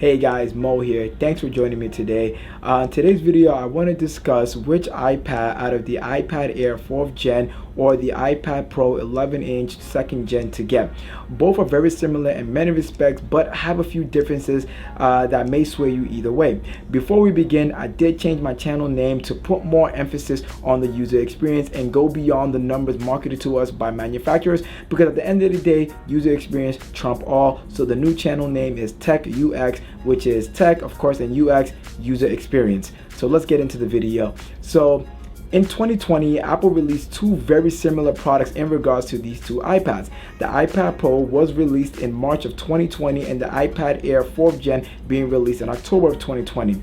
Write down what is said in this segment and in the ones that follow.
Hey guys, Mo here. Thanks for joining me today. In today's video, I want to discuss which iPad out of the iPad Air 4th Gen or the iPad Pro 11-inch 2nd Gen to get. Both are very similar in many respects, but have a few differences that may sway you either way. Before we begin, I did change my channel name to put more emphasis on the user experience and go beyond the numbers marketed to us by manufacturers, because at the end of the day, user experience trump all. So the new channel name is Tech UX, which is tech, of course, and UX, user experience. So let's get into the video. So in 2020, Apple released two very similar products in regards to these two iPads. The iPad Pro was released in March of 2020 and the iPad Air 4th Gen being released in October of 2020.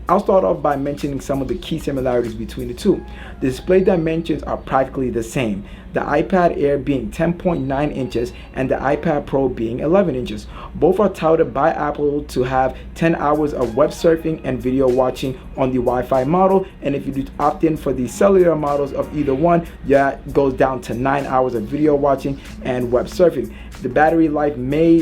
I'll start off by mentioning some of the key similarities between the two. The display dimensions are practically the same, the iPad Air being 10.9 inches and the iPad Pro being 11 inches. Both are touted by Apple to have 10 hours of web surfing and video watching on the Wi-Fi model, and if you do opt in for the cellular models of either one, that goes down to 9 hours of video watching and web surfing. The battery life may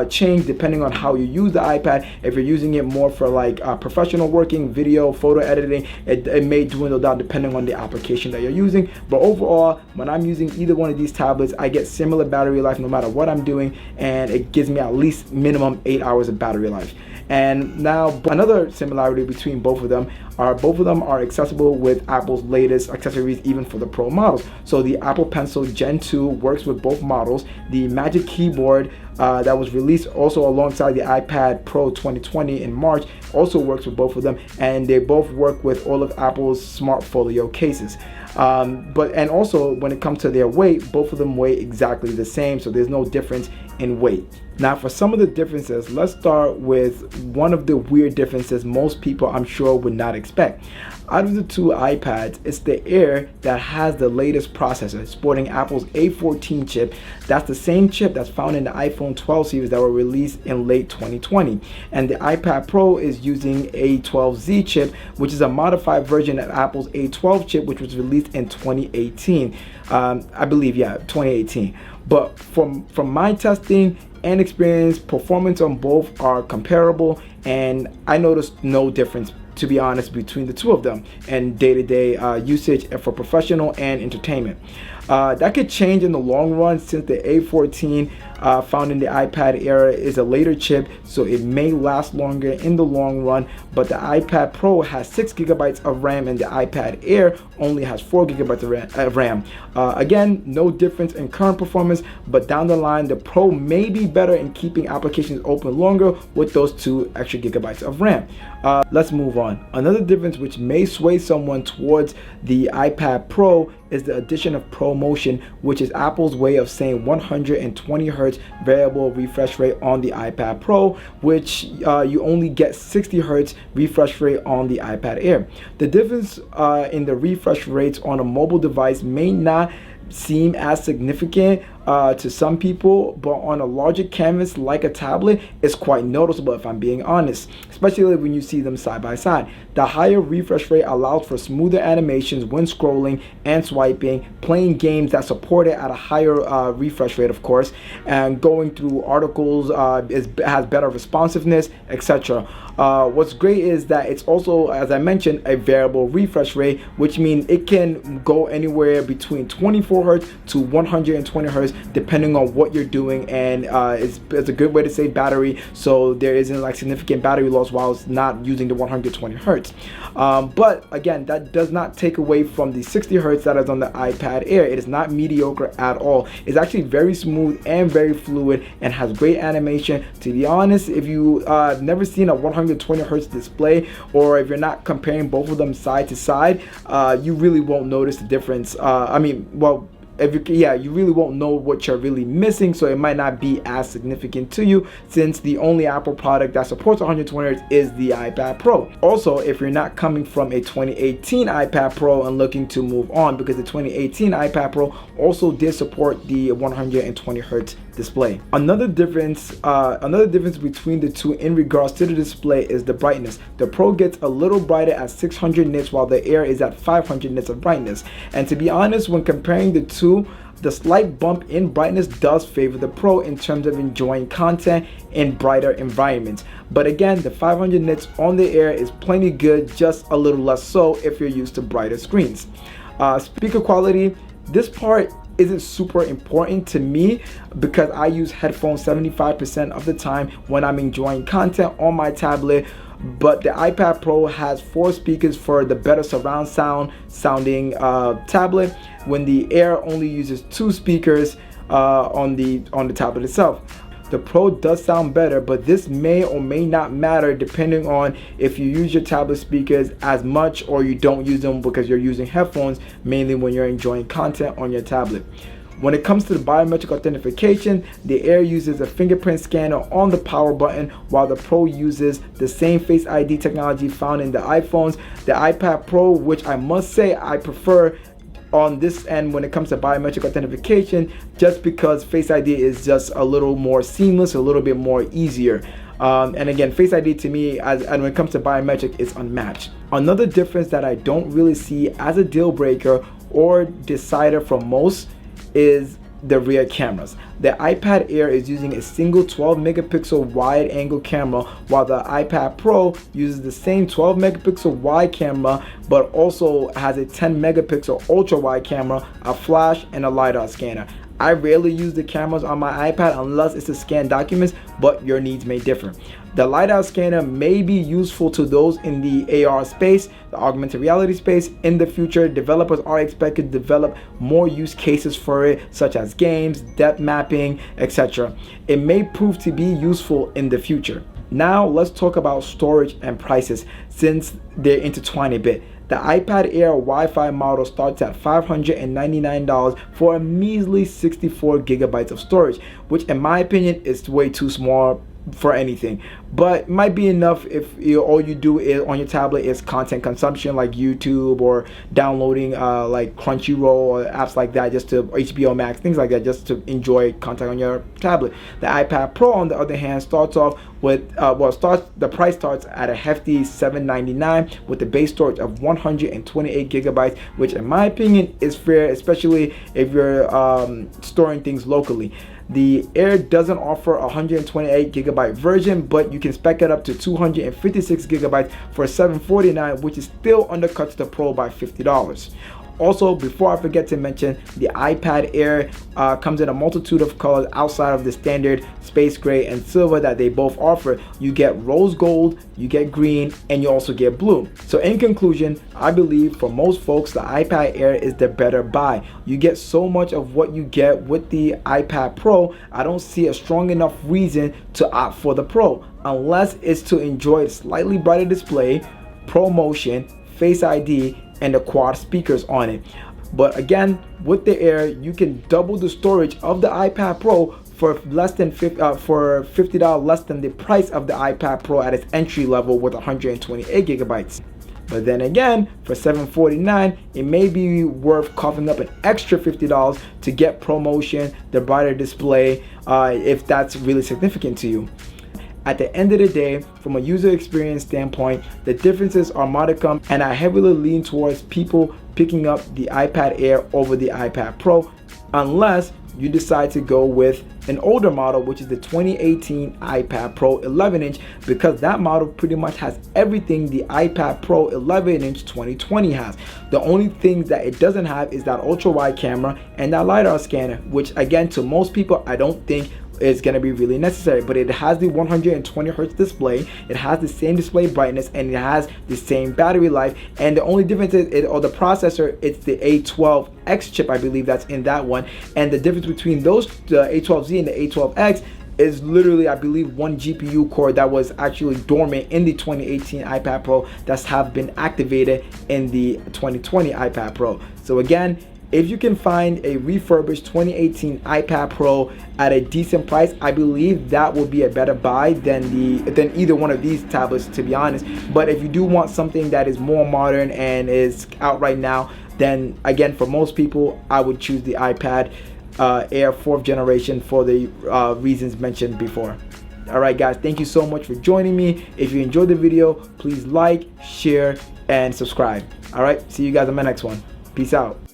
change depending on how you use the iPad. If you're using it more for like professional working, video, photo editing, it may dwindle down depending on the application that you're using. But overall, when I'm using either one of these tablets, I get similar battery life no matter what I'm doing, and it gives me at least minimum 8 hours of battery life. And now another similarity between both of them are accessible with Apple's latest accessories, even for the Pro models. So the Apple Pencil Gen 2 works with both models. The Magic Keyboard that was released also alongside the iPad Pro 2020 in March also works with both of them, and they both work with all of Apple's Smart Folio cases. And also when it comes to their weight, both of them weigh exactly the same, so there's no difference in weight. Now for some of the differences, let's start with one of the weird differences most people I'm sure would not expect. Out of the two iPads, it's the Air that has the latest processor, sporting Apple's A14 chip. That's the same chip that's found in the iPhone 12 series that were released in late 2020. And the iPad Pro is using A12Z chip, which is a modified version of Apple's A12 chip, which was released in 2018. I believe, 2018. But from my testing and experience, performance on both are comparable, and I noticed no difference, to be honest, between the two of them and day-to-day usage for professional and entertainment. That could change in the long run, since the A14 found in the iPad Air is a later chip, so it may last longer in the long run. But the iPad Pro has 6 gigabytes of RAM and the iPad Air only has 4 gigabytes of RAM. Again, no difference in current performance, but down the line, the Pro may be better in keeping applications open longer with those 2 extra gigabytes of RAM. Let's move on. Another difference which may sway someone towards the iPad Pro is the addition of ProMotion, which is Apple's way of saying 120 Hz variable refresh rate on the iPad Pro, which you only get 60 Hz refresh rate on the iPad Air. The difference in the refresh rates on a mobile device may not seem as significant to some people, but on a larger canvas like a tablet, it's quite noticeable, if I'm being honest, especially when you see them side by side. The higher refresh rate allows for smoother animations when scrolling and swiping, playing games that support it at a higher refresh rate, of course, and going through articles has better responsiveness, etc. What's great is that it's also, as I mentioned, a variable refresh rate, which means it can go anywhere between 24 Hz to 120 Hz depending on what you're doing, and it's a good way to save battery, so there isn't like significant battery loss while it's not using the 120 Hz. But again, that does not take away from the 60 Hz that is on the iPad Air. It is not mediocre at all. It's actually very smooth and very fluid and has great animation. To be honest, if you have never seen a 120 Hz display, or if you're not comparing both of them side to side, you really won't notice the difference. You really won't know what you're really missing, so it might not be as significant to you, since the only Apple product that supports 120 Hz is the iPad Pro. Also, if you're not coming from a 2018 iPad Pro and looking to move on, because the 2018 iPad Pro also did support the 120 Hz display. Another difference between the two in regards to the display is the brightness. The Pro gets a little brighter at 600 nits while the Air is at 500 nits of brightness. And to be honest, when comparing the two, The slight bump in brightness does favor the Pro in terms of enjoying content in brighter environments. But again, the 500 nits on the Air is plenty good, just a little less so if you're used to brighter screens. Speaker quality, this part isn't super important to me because I use headphones 75% of the time when I'm enjoying content on my tablet. But the iPad Pro has 4 speakers for the better surround sounding tablet, when the Air only uses 2 speakers on the tablet itself. The Pro does sound better, but this may or may not matter depending on if you use your tablet speakers as much or you don't use them because you're using headphones mainly when you're enjoying content on your tablet. When it comes to the biometric authentication, the Air uses a fingerprint scanner on the power button, while the Pro uses the same Face ID technology found in the iPhones. The iPad Pro, which I must say I prefer on this end when it comes to biometric authentication, just because Face ID is just a little more seamless, a little bit more easier. And again, Face ID to me, and when it comes to biometric, is unmatched. Another difference that I don't really see as a deal breaker or decider for most is the rear cameras. The iPad Air is using a single 12 megapixel wide angle camera, while the iPad Pro uses the same 12 megapixel wide camera but also has a 10 megapixel ultra wide camera, a flash, and a LiDAR scanner. I rarely use the cameras on my iPad unless it's to scan documents, but your needs may differ. The LiDAR scanner may be useful to those in the AR space, the augmented reality space. In the future, developers are expected to develop more use cases for it, such as games, depth mapping, etc. It may prove to be useful in the future. Now let's talk about storage and prices, since they're intertwined a bit. The iPad Air Wi-Fi model starts at $599 for a measly 64 gigabytes of storage, which in my opinion is way too small for anything, but might be enough if all you do is on your tablet is content consumption like YouTube or downloading like Crunchyroll or apps like that, just to HBO Max, things like that, just to enjoy content on your tablet. The iPad Pro, on the other hand, starts off with the price starts at a hefty $799 with the base storage of 128 gigabytes, which in my opinion is fair, especially if you're storing things locally. The Air doesn't offer a 128 gigabyte version, but you can spec it up to 256 gigabytes for $749, which is still undercuts the Pro by $50. Also, before I forget to mention, the iPad Air comes in a multitude of colors outside of the standard space gray and silver that they both offer. You get rose gold, you get green, and you also get blue. So in conclusion, I believe for most folks, the iPad Air is the better buy. You get so much of what you get with the iPad Pro, I don't see a strong enough reason to opt for the Pro, unless it's to enjoy a slightly brighter display, ProMotion, Face ID, and the quad speakers on it. But again, with the Air, you can double the storage of the iPad Pro for less than $50 less than the price of the iPad Pro at its entry level with 128 gigabytes. But then again, for $749, it may be worth coughing up an extra $50 to get ProMotion, the brighter display, if that's really significant to you. At the end of the day, from a user experience standpoint, the differences are modicum, and I heavily lean towards people picking up the iPad Air over the iPad Pro, unless you decide to go with an older model, which is the 2018 iPad Pro 11-inch, because that model pretty much has everything the iPad Pro 11-inch 2020 has. The only thing that it doesn't have is that ultra-wide camera and that LiDAR scanner, which again, to most people, I don't think is going to be really necessary. But it has the 120 hertz display, it has the same display brightness, and it has the same battery life. And the only difference is the processor, it's the A12X chip, I believe that's in that one. And the difference between those, the A12Z and the A12X, is literally, I believe, one GPU core that was actually dormant in the 2018 iPad Pro that's have been activated in the 2020 iPad Pro. So again, if you can find a refurbished 2018 iPad Pro at a decent price, I believe that will be a better buy than either one of these tablets, to be honest. But if you do want something that is more modern and is out right now, then again, for most people, I would choose the iPad Air 4th generation for the reasons mentioned before. Alright guys, thank you so much for joining me. If you enjoyed the video, please like, share, and subscribe. Alright, see you guys on my next one. Peace out.